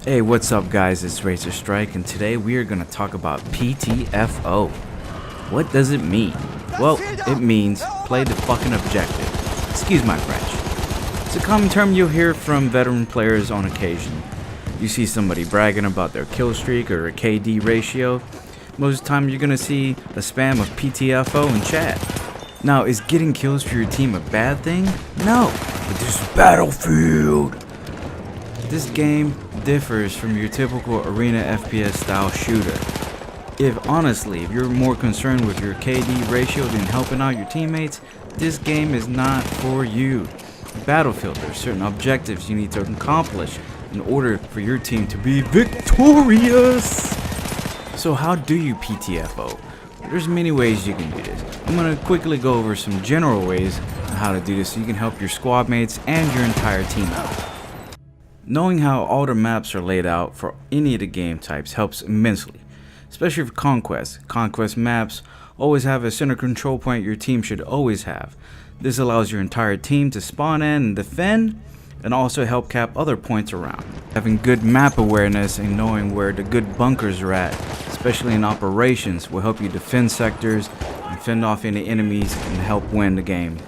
Hey, what's up guys, it's Razorstrike, and today we are going to talk about PTFO. What does it mean? Well, it means play the fucking objective. Excuse my French. It's a common term you'll hear from veteran players on occasion. You see somebody bragging about their kill streak or a KD ratio. Most of the time you're going to see a spam of PTFO in chat. Now, is getting kills for your team a bad thing? No, but this is Battlefield. This game differs from your typical arena FPS style shooter. If you're more concerned with your KD ratio than helping out your teammates, this game is not for you. Battlefield, there are certain objectives you need to accomplish in order for your team to be victorious. So how do you PTFO? There's many ways you can do this. I'm going to quickly go over some general ways on how to do this so you can help your squad mates and your entire team out. Knowing how all the maps are laid out for any of the game types helps immensely, especially for Conquest. Conquest maps always have a center control point your team should always have. This allows your entire team to spawn in and defend, and also help cap other points around. Having good map awareness and knowing where the good bunkers are at, especially in operations, will help you defend sectors and fend off any enemies and help win the game.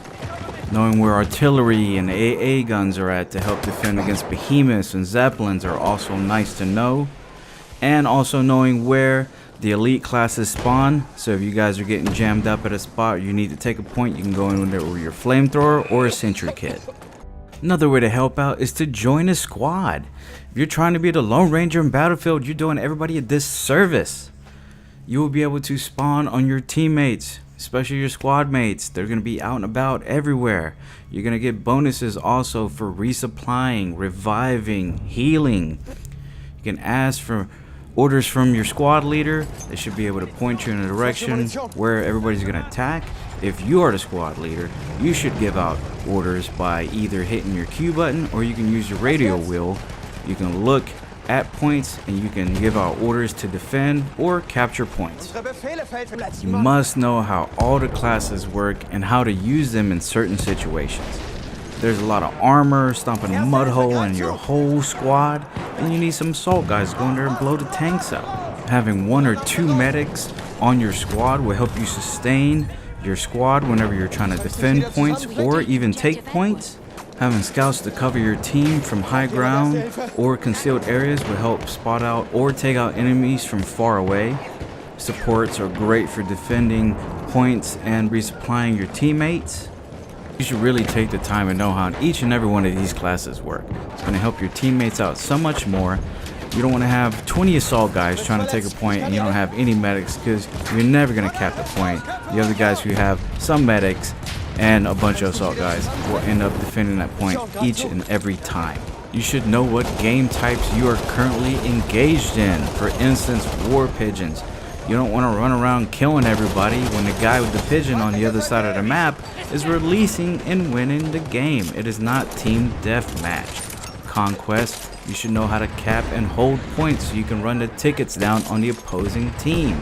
Knowing where artillery and AA guns are at to help defend against behemoths and zeppelins are also nice to know. And also knowing where the elite classes spawn, so if you guys are getting jammed up at a spot, you need to take a point, you can go in there with your flamethrower or a sentry kit. Another way to help out is to join a squad. If you're trying to be the Lone Ranger in Battlefield, you're doing everybody a disservice. You will be able to spawn on your teammates, especially your squad mates. They're going to be out and about everywhere. You're going to get bonuses also for resupplying, reviving, healing. You can ask for orders from your squad leader. They should be able to point you in a direction where everybody's going to attack. If you are the squad leader, you should give out orders by either hitting your Q button, or you can use your radio wheel. You can look at points and you can give out orders to defend or capture points. You must know how all the classes work and how to use them in certain situations. There's a lot of armor stomping a mud hole in your whole squad, and you need some assault guys going there and blow the tanks up. Having one or two medics on your squad will help you sustain your squad whenever you're trying to defend points or even take points. Having scouts to cover your team from high ground or concealed areas will help spot out or take out enemies from far away. Supports are great for defending points and resupplying your teammates. You should really take the time and know how each and every one of these classes work. It's going to help your teammates out so much more. You don't want to have 20 assault guys trying to take a point and you don't have any medics, because you're never going to cap the point. The other guys who have some medics and a bunch of assault guys will end up defending that point each and every time. You should know what game types you are currently engaged in. For instance, war pigeons. You don't want to run around killing everybody when the guy with the pigeon on the other side of the map is releasing and winning the game. It is not team deathmatch. Conquest, you should know how to cap and hold points so you can run the tickets down on the opposing team.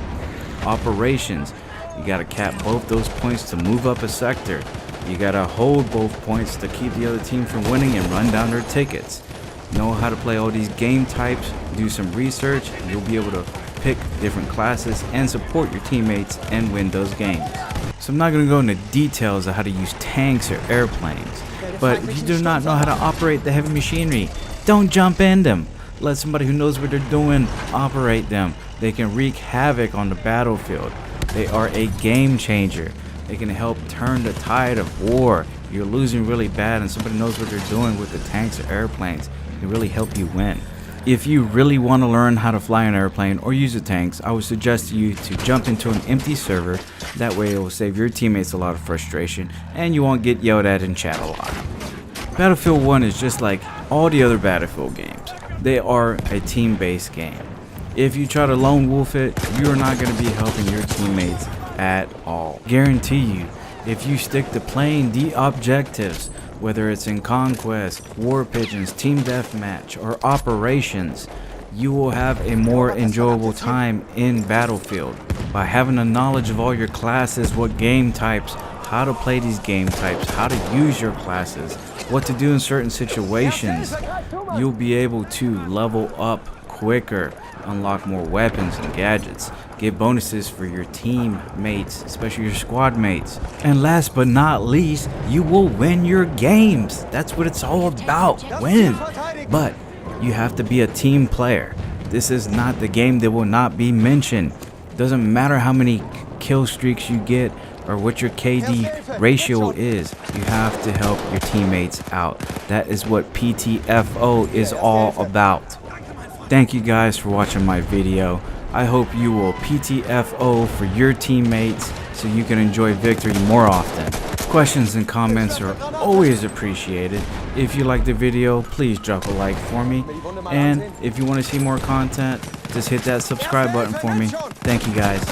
Operations, you gotta cap both those points to move up a sector. You gotta hold both points to keep the other team from winning and run down their tickets. Know how to play all these game types, do some research, and you'll be able to pick different classes and support your teammates and win those games. So I'm not going to go into details of how to use tanks or airplanes, but if you do not know how to operate the heavy machinery, don't jump in them. Let somebody who knows what they're doing operate them. They can wreak havoc on the battlefield. They are a game changer. They can help turn the tide of war. You're losing really bad and somebody knows what they're doing with the tanks or airplanes. It can really help you win. If you really want to learn how to fly an airplane or use the tanks, I would suggest you to jump into an empty server. That way it will save your teammates a lot of frustration and you won't get yelled at in chat a lot. Battlefield 1 is just like all the other Battlefield games. They are a team-based game. If you try to lone wolf it, you are not going to be helping your teammates at all. Guarantee you, if you stick to playing the objectives, whether it's in Conquest, War Pigeons, Team Deathmatch, or Operations, you will have a more enjoyable time in Battlefield. By having a knowledge of all your classes, what game types, how to play these game types, how to use your classes, what to do in certain situations. You'll be able to level up quicker, unlock more weapons and gadgets, get bonuses for your teammates, especially your squad mates. And last but not least, you will win your games. That's what it's all about, winning. But you have to be a team player. This is not the game that will not be mentioned. Doesn't matter how many kill streaks you get or what your KD ratio is, you have to help your teammates out. That is what PTFO is all about. Thank you guys for watching my video. I hope you will PTFO for your teammates so you can enjoy victory more often. Questions and comments are always appreciated. If you like the video, please drop a like for me. And if you want to see more content, just hit that subscribe button for me. Thank you guys.